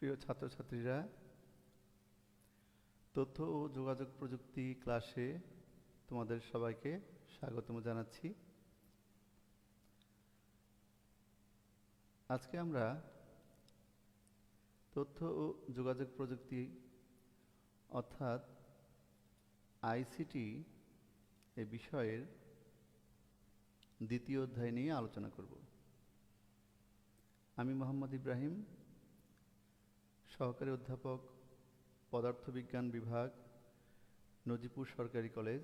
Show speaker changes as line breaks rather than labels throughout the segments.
প্রিয় ছাত্রছাত্রীরা, তথ্য ও যোগাযোগ প্রযুক্তি ক্লাসে তোমাদের সবাইকে স্বাগতম জানাচ্ছি। আজকে আমরা তথ্য ও যোগাযোগ প্রযুক্তি অর্থাৎ আইসিটি এ বিষয়ের দ্বিতীয় অধ্যায় নিয়ে আলোচনা করব। আমি মোহাম্মদ ইব্রাহিম, সহকারী অধ্যাপক, পদার্থবিজ্ঞান বিভাগ, নজিপুর সরকারি কলেজ,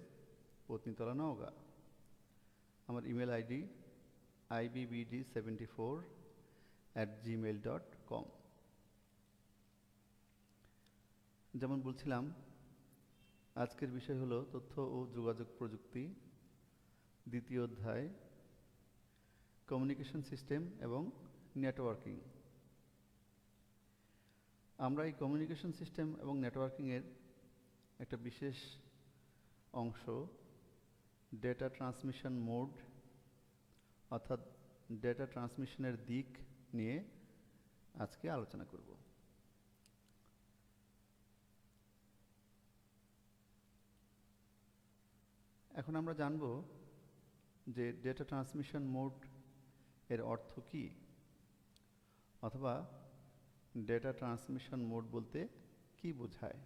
পত্নীতলা, নওগাঁ। আমার ইমেল আইডি ibbd74@gmail.com। যেমন বলছিলাম, আজকের বিষয় হলো তথ্য ও যোগাযোগ প্রযুক্তি, দ্বিতীয় অধ্যায়, কমিউনিকেশন সিস্টেম এবং নেটওয়ার্কিং। আমরা এই কমিউনিকেশন সিস্টেম এবং নেটওয়ার্কিংয়ের একটা বিশেষ অংশ, ডেটা ট্রান্সমিশন মোড অর্থাৎ ডেটা ট্রান্সমিশনের দিক নিয়ে আজকে আলোচনা করব। এখন আমরা জানব যে ডেটা ট্রান্সমিশন মোড এর অর্থ কী, অথবা ডেটা ট্রান্সমিশন মোড বলতে কি বোঝায়।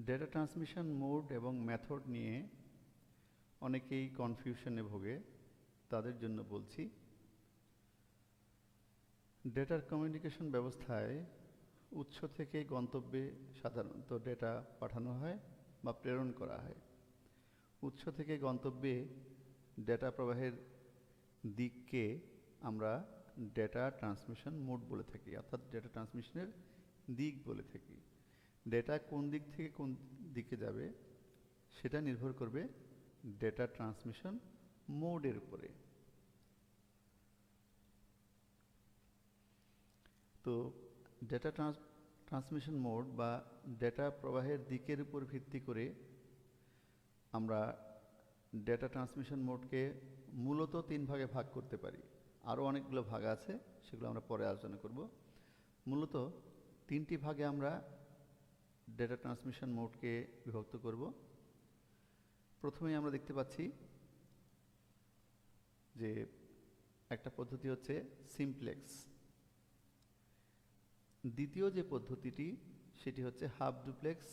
ডেটা ট্রান্সমিশন মোড এবং মেথড নিয়ে অনেকেই কনফিউশনে ভোগে, তাদের জন্য বলছি। ডেটার কমিউনিকেশন ব্যবস্থায় উৎস থেকে গন্তব্যে সাধারণত ডেটা পাঠানো হয় বা প্রেরণ করা হয়। উৎস থেকে গন্তব্যে ডেটা প্রবাহের দিককে আমরা ডেটা ট্রান্সমিশন মোড বলে থাকি, অর্থাৎ ডেটা ট্রান্সমিশনের দিক বলে থাকি। ডেটা কোন দিক থেকে কোন দিকে যাবে সেটা নির্ভর করবে ডেটা ট্রান্সমিশন মোডের উপরে। তো ডেটা ট্রান্সমিশন মোড বা ডেটা প্রবাহের দিকের উপর ভিত্তি করে আমরা ডেটা ট্রান্সমিশন মোডকে মূলত 3 ভাগে ভাগ করতে পারি। আরও অনেকগুলো ভাগ আছে, সেগুলো আমরা পরে আলোচনা করব। মূলত 3টি ভাগে আমরা ডেটা ট্রান্সমিশন মোডকে বিভক্ত করব। প্রথমেই আমরা দেখতে পাচ্ছি যে একটা পদ্ধতি হচ্ছে সিমপ্লেক্স। দ্বিতীয় যে পদ্ধতিটি সেটি হচ্ছে হাফ ডুপ্লেক্স,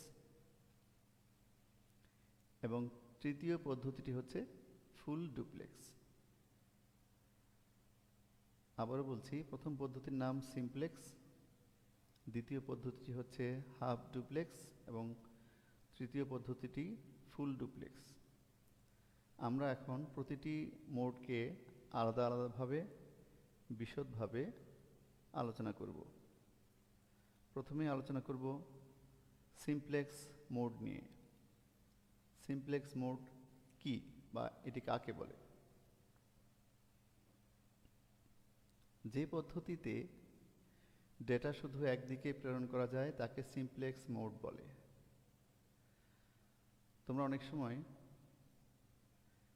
এবং তৃতীয় পদ্ধতিটি হচ্ছে ফুল ডুপ্লেক্স। আবারও বলছি, প্রথম পদ্ধতির নাম সিমপ্লেক্স, দ্বিতীয় পদ্ধতিটি হচ্ছে হাফ ডুপ্লেক্স এবং তৃতীয় পদ্ধতিটি ফুল ডুপ্লেক্স। আমরা এখন প্রতিটি মোডকে আলাদা আলাদাভাবে বিশদভাবে আলোচনা করব। প্রথমেই আলোচনা করব সিমপ্লেক্স মোড নিয়ে। সিমপ্লেক্স মোড কি বা এটি কাকে বলে? যে পদ্ধতিতে ডেটা শুধু একদিকে প্রেরণ করা যায় তাকে সিমপ্লেক্স মোড বলে। তোমরা অনেক সময়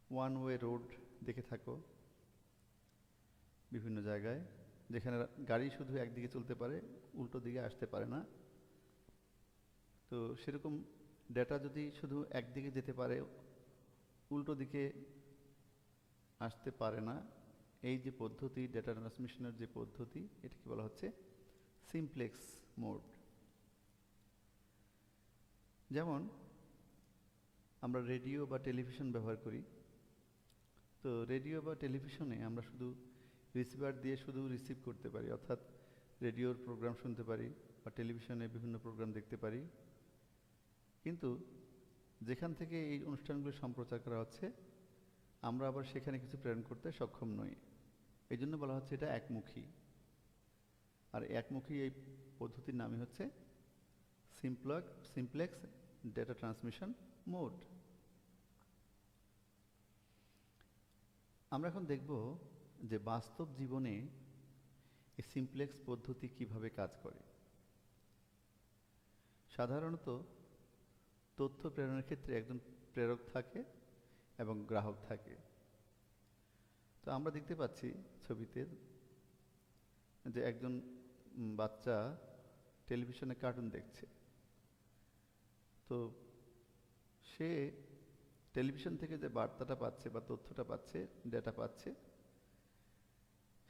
ওয়ান ওয়ে রোড দেখে থাকো বিভিন্ন জায়গায়, যেখানে গাড়ি শুধু একদিকে চলতে পারে, উল্টো দিকে আসতে পারে না। তো সেরকম ডেটা যদি শুধু একদিকে যেতে পারে, উল্টো দিকে আসতে পারে না, এই যে পদ্ধতি, ডেটা ট্রান্সমিশনের যে পদ্ধতি, এটাকে বলা হচ্ছে সিমপ্লেক্স মোড। যেমন আমরা রেডিও বা টেলিভিশন ব্যবহার করি। তো রেডিও বা টেলিভিশনে আমরা শুধু রিসিভার দিয়ে শুধু রিসিভ করতে পারি, অর্থাৎ রেডিওর প্রোগ্রাম শুনতে পারি বা টেলিভিশনে বিভিন্ন প্রোগ্রাম দেখতে পারি। কিন্তু যেখান থেকে এই অনুষ্ঠানগুলো সম্প্রচার করা হচ্ছে, আমরা আবার সেখানে কিছু প্রেরণ করতে সক্ষম নই। এই জন্য বলা হচ্ছে এটা একমুখী। আর একমুখী এই পদ্ধতির নামই হচ্ছে সিমপ্লেক্স ডেটা ট্রান্সমিশন মোড। আমরা এখন দেখব যে বাস্তব জীবনে এই সিমপ্লেক্স পদ্ধতি কিভাবে কাজ করে। সাধারণত তথ্য প্রেরণের ক্ষেত্রে একজন প্রেরক থাকে এবং গ্রাহক থাকে। তো আমরা দেখতে পাচ্ছি ছবিতে যে একজন বাচ্চা টেলিভিশনে কার্টুন দেখছে, তো সে টেলিভিশন থেকে যে বার্তাটা পাচ্ছে বা তথ্যটা পাচ্ছে, ডেটা পাচ্ছে,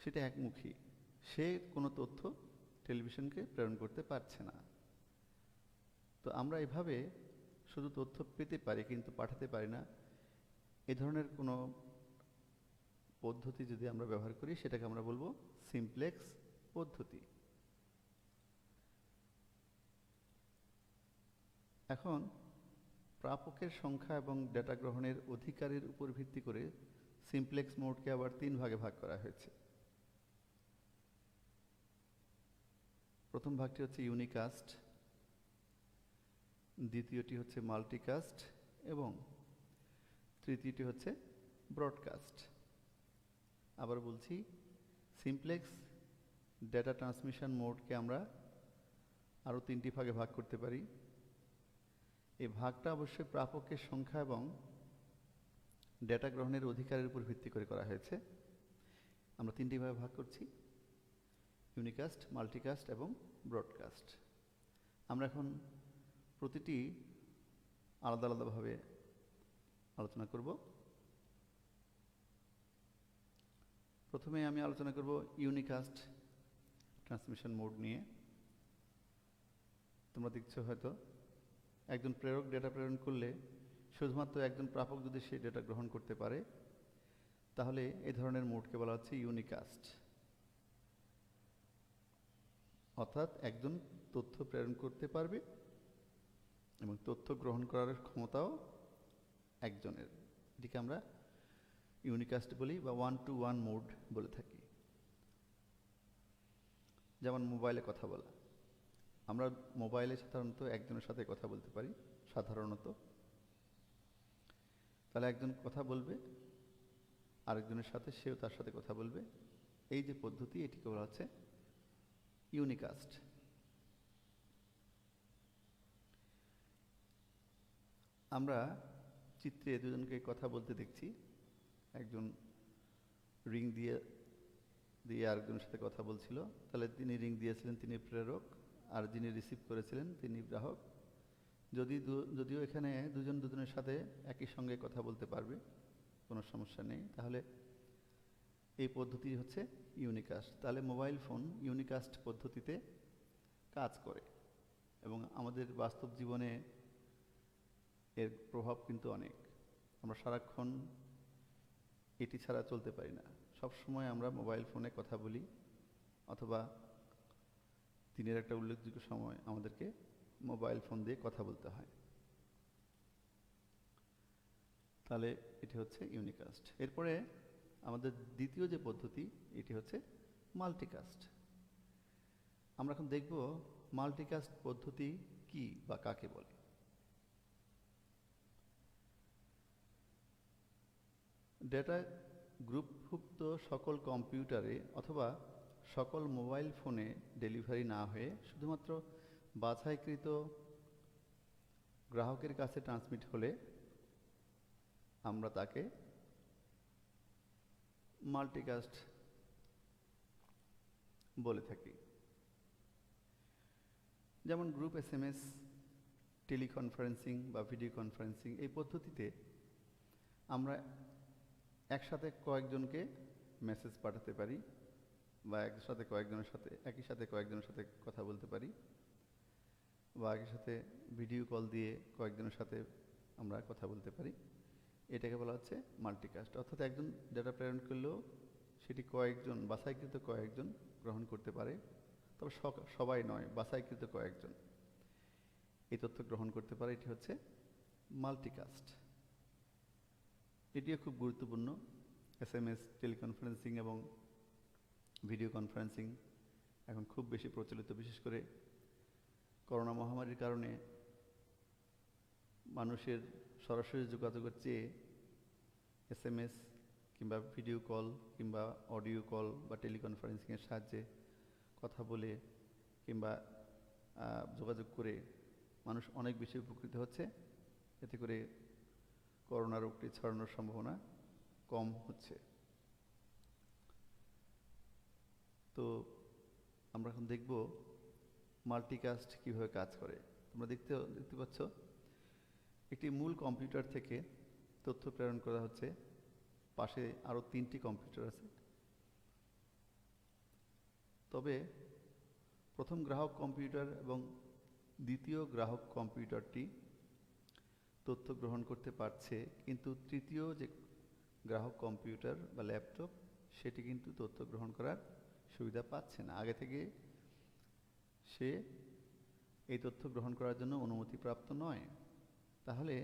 সেটা একমুখী। সে কোনো তথ্য টেলিভিশনকে প্রেরণ করতে পারছে না। তো আমরা এভাবে শুধু তথ্য পেতে পারি কিন্তু পাঠাতে পারি না, এ ধরনের কোনো পদ্ধতি যদি আমরা ব্যবহার করি সেটাকে আমরা বলবো সিমপ্লেক্স পদ্ধতি। এখন প্রাপকের সংখ্যা এবং ডেটা গ্রহণের অধিকারের উপর ভিত্তি করে সিমপ্লেক্স মোডকে আবার 3 ভাগে ভাগ করা হয়েছে। প্রথম ভাগটি হচ্ছে ইউনিকাস্ট, দ্বিতীয়টি হচ্ছে মাল্টিকাস্ট এবং তৃতীয়টি হচ্ছে ব্রডকাস্ট। আবার বলছি, সিমপ্লেক্স ডেটা ট্রান্সমিশন মোডকে আমরা আরও 3টি ভাগে ভাগ করতে পারি। এই ভাগটা অবশ্যই প্রাপকের সংখ্যা এবং ডেটা গ্রহণের অধিকারের উপর ভিত্তি করে করা হয়েছে। আমরা 3টি ভাগে ভাগ করছি, ইউনিকাস্ট, মাল্টিকাস্ট এবং ব্রডকাস্ট। আমরা এখন প্রতিটি আলাদা আলাদাভাবে আলোচনা করব। প্রথমে আমি আলোচনা করব ইউনিকাস্ট ট্রান্সমিশন মোড নিয়ে। তোমরা দেখছো হয়তো একজন প্রেরক ডেটা প্রেরণ করলে শুধুমাত্র একজন প্রাপক যদি সেই ডেটা গ্রহণ করতে পারে তাহলে এই ধরনের মোডকে বলা হচ্ছে ইউনিকাস্ট। অর্থাৎ একজন তথ্য প্রেরণ করতে পারবে এবং তথ্য গ্রহণ করার ক্ষমতাও একজনের। এটিকে আমরা ইউনিকাস্ট বলি বা 1-to-1 মোড বলে থাকি। যেমন মোবাইলে কথা বলা, আমরা মোবাইলে সাধারণত একজনের সাথে কথা বলতে পারি সাধারণত। তাহলে একজন কথা বলবে আরেকজনের সাথে, সেও তার সাথে কথা বলবে। এই যে পদ্ধতি, এটিকে বলা হচ্ছে ইউনিকাস্ট। আমরা চিত্রে দুজনকে কথা বলতে দেখছি, একজন রিং দিয়ে আরেকজনের সাথে কথা বলছিল। তাহলে তিনি রিং দিয়েছিলেন, তিনি প্রেরক, আর যিনি রিসিভ করেছিলেন তিনি গ্রাহক। যদিও এখানে দুজনের সাথে একই সঙ্গে কথা বলতে পারবে, কোনো সমস্যা নেই, তাহলে এই পদ্ধতি হচ্ছে ইউনিকাস্ট। তাহলে মোবাইল ফোন ইউনিকাস্ট পদ্ধতিতে কাজ করে এবং আমাদের বাস্তব জীবনে এর প্রভাব কিন্তু অনেক। আমরা সারাক্ষণ এটি ছাড়া চলতে পারি না। সব সময় আমরা মোবাইল ফোনে কথা বলি, অথবা দিনের একটা উল্লেখযোগ্য সময় আমাদেরকে মোবাইল ফোন দিয়ে কথা বলতে হয়। তাহলে এটি হচ্ছে ইউনিকাস্ট। এরপরে আমাদের দ্বিতীয় যে পদ্ধতি, এটি হচ্ছে মাল্টিকাস্ট। আমরা এখন দেখব মাল্টিকাস্ট পদ্ধতি কি বা কাকে বলে। ডেটা গ্রুপভুক্ত সকল কম্পিউটারে অথবা সকল মোবাইল ফোনে ডেলিভারি না হয়ে শুধুমাত্র বাছাইকৃত গ্রাহকের কাছে ট্রান্সমিট হলে আমরা তাকে মাল্টিকাস্ট বলে থাকি। যেমন গ্রুপ SMS, টেলিকনফারেন্সিং বা ভিডিও কনফারেন্সিং, এই পদ্ধতিতে আমরা একসাথে কয়েকজনকে মেসেজ পাঠাতে পারি বা একই সাথে কয়েকজনের সাথে কথা বলতে পারি, বা একই সাথে ভিডিও কল দিয়ে কয়েকজনের সাথে আমরা কথা বলতে পারি। এটাকে বলা হচ্ছে মাল্টিকাস্ট। অর্থাৎ একজন ডেটা প্রেরণ করলেও সেটি কয়েকজন, বাছাইকৃত কয়েকজন গ্রহণ করতে পারে, তবে সবাই নয়, বাছাইকৃত কয়েকজন এই তথ্য গ্রহণ করতে পারে। এটি হচ্ছে মাল্টিকাস্ট। এটিও খুব গুরুত্বপূর্ণ। SMS, টেলিকনফারেন্সিং এবং ভিডিও কনফারেন্সিং এখন খুব বেশি প্রচলিত। বিশেষ করে করোনা মহামারীর কারণে মানুষের সরাসরি যোগাযোগের চেয়ে SMS কিংবা ভিডিও কল কিংবা অডিও কল বা টেলিকনফারেন্সিংয়ের সাহায্যে কথা বলে কিংবা যোগাযোগ করে মানুষ অনেক বেশি উপকৃত হচ্ছে। এতে করে করোনা রোগটি ছড়ানোর সম্ভাবনা কম হচ্ছে। তো আমরা এখন দেখব মাল্টিকাস্ট কিভাবে কাজ করে। তোমরা দেখতে পাচ্ছ একটি মূল কম্পিউটার থেকে তথ্য প্রেরণ করা হচ্ছে, পাশে আরও 3টি কম্পিউটার আছে। তবে প্রথম গ্রাহক কম্পিউটার এবং দ্বিতীয় গ্রাহক কম্পিউটারটি তথ্য গ্রহণ করতে পারছে, কিন্তু তৃতীয় যে গ্রাহক কম্পিউটার বা ল্যাপটপ সেটি কিন্তু তথ্য গ্রহণ করার সুবিধা পাচ্ছে না। আগে থেকে সে এই তথ্য গ্রহণ করার জন্য অনুমতিপ্রাপ্ত নয়। তাহলে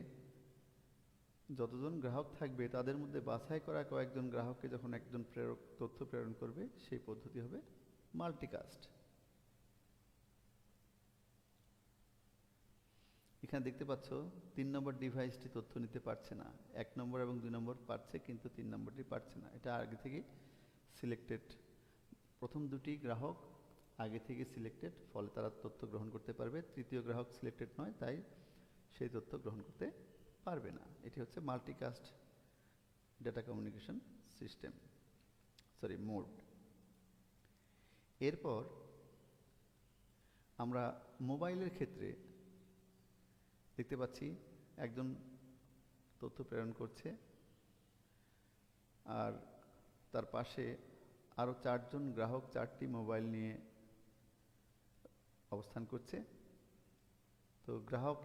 যতজন গ্রাহক থাকবে তাদের মধ্যে বাছাই করা কয়েকজন গ্রাহককে যখন একজন প্রেরক তথ্য প্রেরণ করবে, সেই পদ্ধতি হবে মাল্টিকাস্ট। এখানে দেখতে পাচ্ছ 3 নম্বর ডিভাইসটি তথ্য নিতে পারছে না। 1 নম্বর এবং 2 নম্বর পারছে, কিন্তু 3 নম্বরটি পারছে না। এটা আগে থেকে সিলেক্টেড। প্রথম দুটি গ্রাহক আগে থেকে সিলেক্টেড, ফলে তারা তথ্য গ্রহণ করতে পারবে। তৃতীয় গ্রাহক সিলেক্টেড নয়, তাই সেই তথ্য গ্রহণ করতে পারবে না। এটি হচ্ছে multicast data communication system, mode. এরপর আমরা মোবাইলের ক্ষেত্রে দেখতে পাচ্ছি একজন তথ্য প্রেরণ করছে, আর তার পাশে আরও 4জন গ্রাহক 4টি মোবাইল নিয়ে অবস্থান করছে। তো গ্রাহক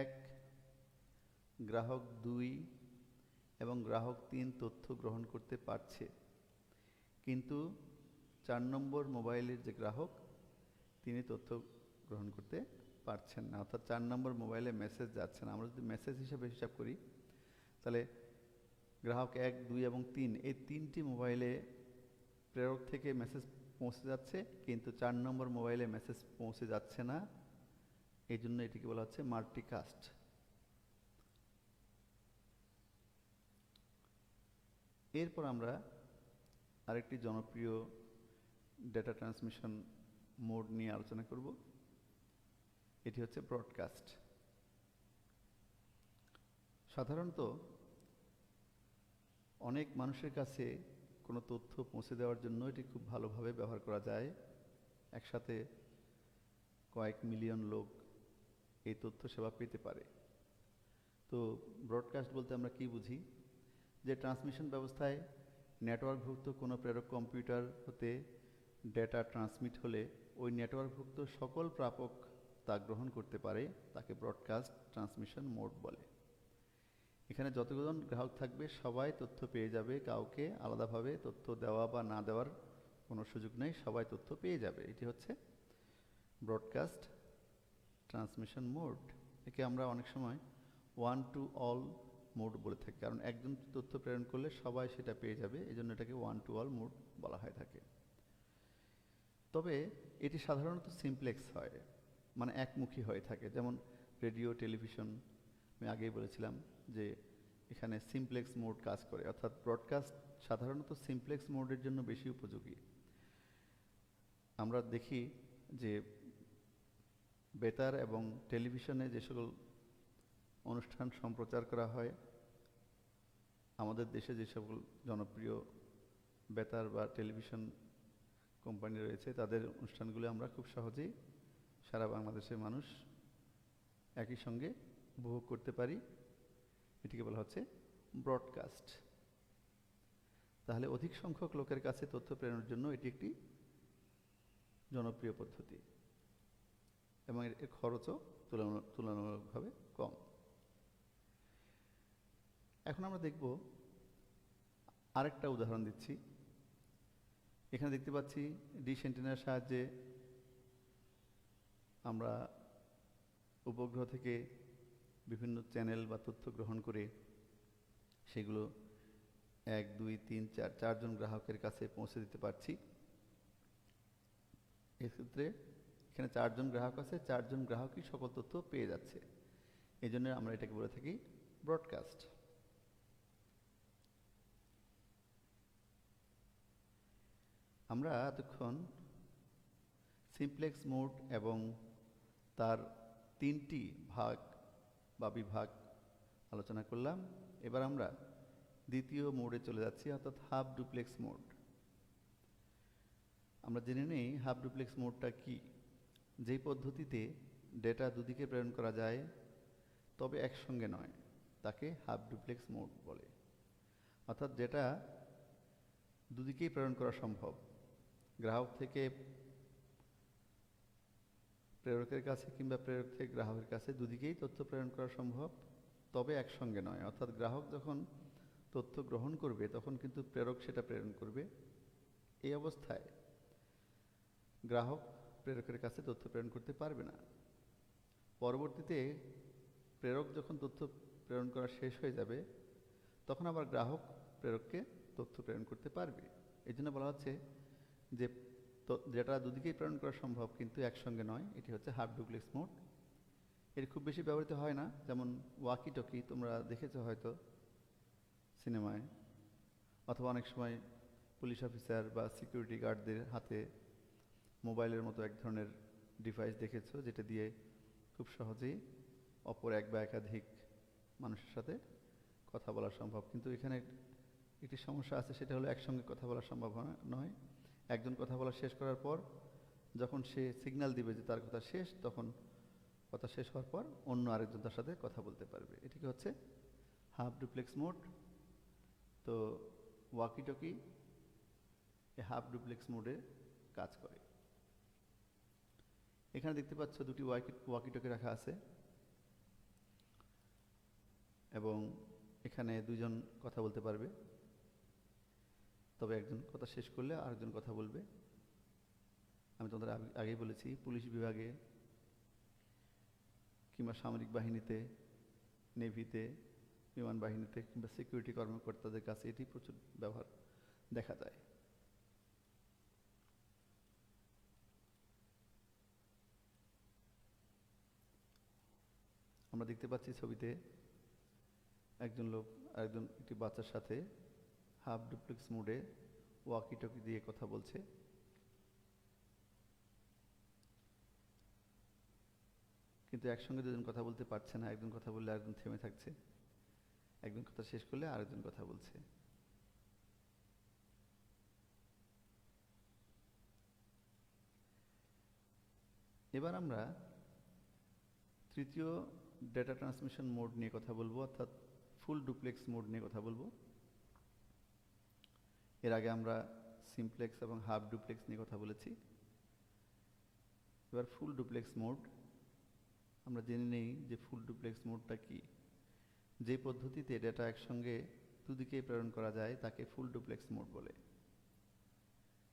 1, গ্রাহক 2 এবং গ্রাহক 3 তথ্য গ্রহণ করতে পারছে, কিন্তু 4 নম্বর মোবাইলের যে গ্রাহক তিনি তথ্য গ্রহণ করতে পারছেন না, অর্থাৎ 4 নম্বর মোবাইলে মেসেজ যাচ্ছে না। আমরা যদি মেসেজ হিসাবে হিসাব করি, তাহলে গ্রাহক 1, 2 এবং 3 এই 3টি মোবাইলে প্রেরক থেকে মেসেজ পৌঁছে যাচ্ছে, কিন্তু 4 নম্বর মোবাইলে মেসেজ পৌঁছে যাচ্ছে না। এই জন্য এটিকে বলা হচ্ছে মাল্টিকাস্ট। এরপর আমরা আরেকটি জনপ্রিয় ডেটা ট্রান্সমিশন মোড নিয়ে আলোচনা করব। এটি হচ্ছে ব্রডকাস্ট। সাধারণত অনেক মানুষের কাছে কোনো তথ্য পৌঁছে দেওয়ার জন্য এটি খুব ভালোভাবে ব্যবহার করা যায়। একসাথে কয়েক মিলিয়ন লোক এই তথ্য সেবা পেতে পারে। তো ব্রডকাস্ট বলতে আমরা কি বুঝি? যে ট্রান্সমিশন ব্যবস্থায় নেটওয়ার্কভুক্ত কোনো প্রেরক কম্পিউটার হতে ডেটা ট্রান্সমিট হলে ওই নেটওয়ার্কভুক্ত সকল প্রাপক তা গ্রহণ করতে পারে, তাকে ব্রডকাস্ট ট্রান্সমিশন মোড বলে। এখানে যতজন গ্রাহক থাকবে সবাই তথ্য পেয়ে যাবে, কাউকে আলাদাভাবে তথ্য দেওয়া বা না দেওয়ার কোনো সুযোগ নেই, সবাই তথ্য পেয়ে যাবে। এটি হচ্ছে ব্রডকাস্ট ট্রান্সমিশন মোড। একে আমরা অনেক সময় 1 to all মোড বলে থাকি, কারণ একজন তথ্য প্রেরণ করলে সবাই সেটা পেয়ে যাবে, এই জন্য এটাকে 1 to all মোড বলা হয়ে থাকে। তবে এটি সাধারণত সিমপ্লেক্স হয়, মানে একমুখী হয়ে থাকে। যেমন রেডিও, টেলিভিশন, আমি আগেই বলেছিলাম যে এখানে সিমপ্লেক্স মোড কাজ করে, অর্থাৎ ব্রডকাস্ট সাধারণত সিমপ্লেক্স মোডের জন্য বেশি উপযোগী। আমরা দেখি যে বেতার এবং টেলিভিশনে যে সকল অনুষ্ঠান সম্প্রচার করা হয়, আমাদের দেশে যে সকল জনপ্রিয় বেতার বা টেলিভিশন কোম্পানি রয়েছে, তাদের অনুষ্ঠানগুলো আমরা খুব সহজেই সারা বাংলাদেশের মানুষ একই সঙ্গে উপভোগ করতে পারি। এটিকে বলা হচ্ছে ব্রডকাস্ট। তাহলে অধিক সংখ্যক লোকের কাছে তথ্য প্রেরণের জন্য এটি একটি জনপ্রিয় পদ্ধতি এবং এর খরচও তুলনামূলকভাবে কম। এখন আমরা দেখব আরেকটা উদাহরণ দিচ্ছি। এখানে দেখতে পাচ্ছি ডিশ অ্যান্টেনার সাহায্যে আমরা উপগ্রহ থেকে বিভিন্ন চ্যানেল বা তথ্য গ্রহণ করে সেগুলো 1, 2, 3, 4 চারজন গ্রাহকের কাছে পৌঁছে দিতে পারছি। এক্ষেত্রে এখানে 4জন গ্রাহক আছে, 4জন গ্রাহকই সকল তথ্য পেয়ে যাচ্ছে, এই জন্য আমরা এটাকে বলে থাকি ব্রডকাস্ট। আমরা এতক্ষণ সিমপ্লেক্স মোড এবং তার 3টি ভাগ বা বিভাগ আলোচনা করলাম। এবার আমরা দ্বিতীয় মোডে চলে যাচ্ছি, অর্থাৎ হাফ ডুপ্লেক্স মোড। আমরা জেনে নেই হাফ ডুপ্লেক্স মোডটা কি। যেই পদ্ধতিতে ডেটা দুদিকে প্রেরণ করা যায় তবে একসঙ্গে নয়, তাকে হাফ ডুপ্লেক্স মোড বলে। অর্থাৎ যেটা দুদিকেই প্রেরণ করা সম্ভব, গ্রাহক থেকে প্রেরকের কাছে কিংবা প্রেরক থেকে গ্রাহকের কাছে দুদিকেই তথ্য প্রেরণ করা সম্ভব, তবে একসঙ্গে নয়। অর্থাৎ গ্রাহক যখন তথ্য গ্রহণ করবে তখন কিন্তু প্রেরক সেটা প্রেরণ করবে। এই অবস্থায় গ্রাহক প্রেরকের কাছে তথ্য প্রেরণ করতে পারবে না। পরবর্তীতে প্রেরক যখন তথ্য প্রেরণ করা শেষ হয়ে যাবে তখন আবার গ্রাহক প্রেরককে তথ্য প্রেরণ করতে পারবে। এই জন্য বলা হচ্ছে যে যেটা দুদিকেই প্রেরণ করা সম্ভব কিন্তু একসঙ্গে নয়, এটি হচ্ছে হাফ ডুপ্লেক্স মোড। এর খুব বেশি ব্যবহৃত হয় না, যেমন ওয়াকি টকি তোমরা দেখেছো হয়তো সিনেমায়, অথবা অনেক সময় পুলিশ অফিসার বা সিকিউরিটি গার্ডদের হাতে মোবাইলের মতো এক ধরনের ডিভাইস দেখেছো, যেটা দিয়ে খুব সহজেই অপর এক বা একাধিক মানুষের সাথে কথা বলা সম্ভব। কিন্তু এখানে একটি সমস্যা আছে, সেটা হলো একসঙ্গে কথা বলা সম্ভব নয়। একজন কথা বলা শেষ করার পর যখন সে সিগন্যাল দিবে যে তার কথা শেষ, তখন কথা শেষ হওয়ার পর অন্য আরেকজন তার সাথে কথা বলতে পারবে। এটিকে হচ্ছে হাফ ডুপ্লেক্স মোড। তো ওয়াকি টকি এই হাফ ডুপ্লেক্স মোডে কাজ করে। এখানে দেখতে পাচ্ছ দুটি ওয়াকি টকি রাখা আছে এবং এখানে দুজন কথা বলতে পারবে, তবে একজন কথা শেষ করলে আরেকজন কথা বলবে। আমি তোমাদের আগেই বলেছি, পুলিশ বিভাগে কিংবা সামরিক বাহিনীতে, নেভিতে, বিমান বাহিনীতে কিংবা সিকিউরিটি কর্মকর্তাদের কাছে এটি প্রচুর ব্যবহার দেখা যায়। আমরা দেখতে পাচ্ছি ছবিতে একজন লোক আরেকজন একটি বাচ্চার সাথে হাফ ডুপ্লেক্স মোডে ওয়াকি টকি দিয়ে কথা বলছে। কিন্তু একসঙ্গে দুজন কথা বলতে পারছে না, একজন কথা বললে আরেকজন থেমে থাকছে, একজন কথা শেষ করলে আরেকজন কথা বলছে। এবার আমরা তৃতীয় ডেটা ট্রান্সমিশন মোড নিয়ে কথা বলবো, অর্থাৎ ফুল ডুপ্লেক্স মোড নিয়ে কথা বলবো। এর আগে আমরা সিমপ্লেক্স এবং হাফ ডুপ্লেক্স নিয়ে কথা বলেছি। এবার ফুল ডুপ্লেক্স মোড আমরা জেনে নেই যে ফুল ডুপ্লেক্স মোডটা কি। যে পদ্ধতিতে ডেটা একসঙ্গে দুদিকেই প্রেরণ করা যায় তাকে ফুল ডুপ্লেক্স মোড বলে।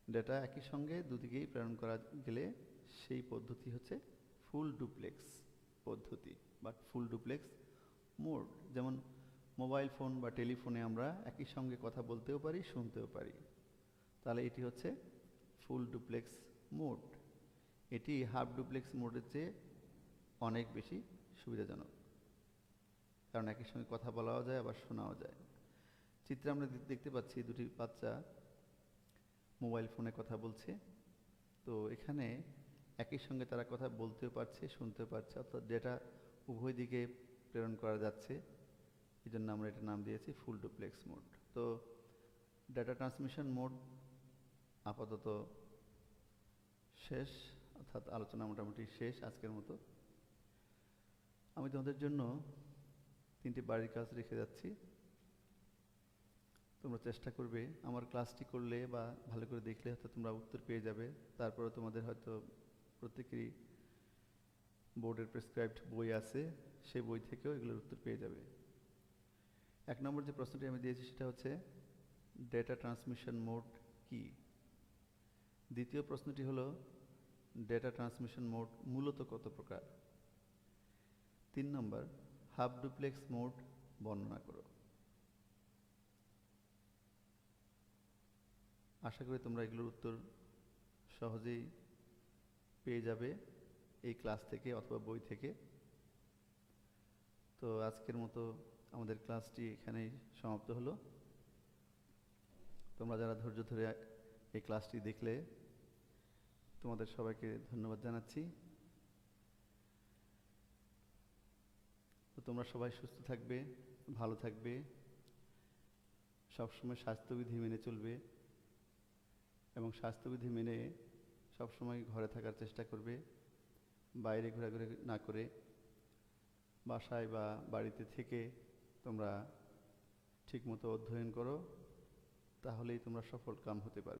ডেটা একই সঙ্গে দুদিকেই প্রেরণ করা গেলে সেই পদ্ধতি হচ্ছে ফুল ডুপ্লেক্স পদ্ধতি বা ফুল ডুপ্লেক্স মোড। যেমন মোবাইল ফোন বা টেলিফোনে আমরা একই সঙ্গে কথা বলতেও পারি, শুনতেও পারি, তাহলে এটি হচ্ছে ফুল ডুপ্লেক্স মোড। এটি হাফ ডুপ্লেক্স মোডের চেয়ে অনেক বেশি সুবিধাজনক, কারণ একই সঙ্গে কথা বলাও যায় আবার শোনাও যায়। চিত্রে আমরা দেখতে পাচ্ছি দুটি বাচ্চা মোবাইল ফোনে কথা বলছে। তো এখানে একই সঙ্গে তারা কথা বলতেও পারছে, শুনতেও পারছে, অর্থাৎ ডেটা উভয় দিকে প্রেরণ করা যাচ্ছে। এই জন্য আমরা এটার নাম দিয়েছি ফুল ডুপ্লেক্স মোড। তো ডেটা ট্রান্সমিশন মোড আপাতত শেষ, অর্থাৎ আলোচনা মোটামুটি শেষ আজকের মতো। আমি তোমাদের জন্য 3টি বাড়ির কাজ রেখে যাচ্ছি। তোমরা চেষ্টা করবে আমার ক্লাসটি করলে বা ভালো করে দেখলে হয়তো তোমরা উত্তর পেয়ে যাবে। তারপরে তোমাদের হয়তো প্রত্যেকেরই বোর্ডের প্রেসক্রাইবড বই আছে, সেই বই থেকেও এগুলোর উত্তর পেয়ে যাবে। 1 নম্বর যে প্রশ্নটি আমি দিয়েছি সেটা হচ্ছে ডেটা ট্রান্সমিশন মোড কি। দ্বিতীয় প্রশ্নটি হলো ডেটা ট্রান্সমিশন মোড মূলত কত প্রকার। 3 নম্বর হাফ ডুপ্লেক্স মোড বর্ণনা করো। আশা করি তোমরা এগুলোর উত্তর সহজেই পেয়ে যাবে এই ক্লাস থেকে অথবা বই থেকে। তো আজকের মতো আমাদের ক্লাসটি এখানেই সমাপ্ত হলো। তোমরা যারা ধৈর্য ধরে এই ক্লাসটি দেখলে তোমাদের সবাইকে ধন্যবাদ জানাচ্ছি। তো তোমরা সবাই সুস্থ থাকবে, ভালো থাকবে, সবসময় স্বাস্থ্যবিধি মেনে চলবে এবং স্বাস্থ্যবিধি মেনে সবসময় ঘরে থাকার চেষ্টা করবে, বাইরে ঘোরাঘুরি না করে বাসায় বা বাড়িতে থেকে তোমরা ঠিকমতো অধ্যয়ন করো, তাহলেই তোমরা সফল কাম হতে পারবে।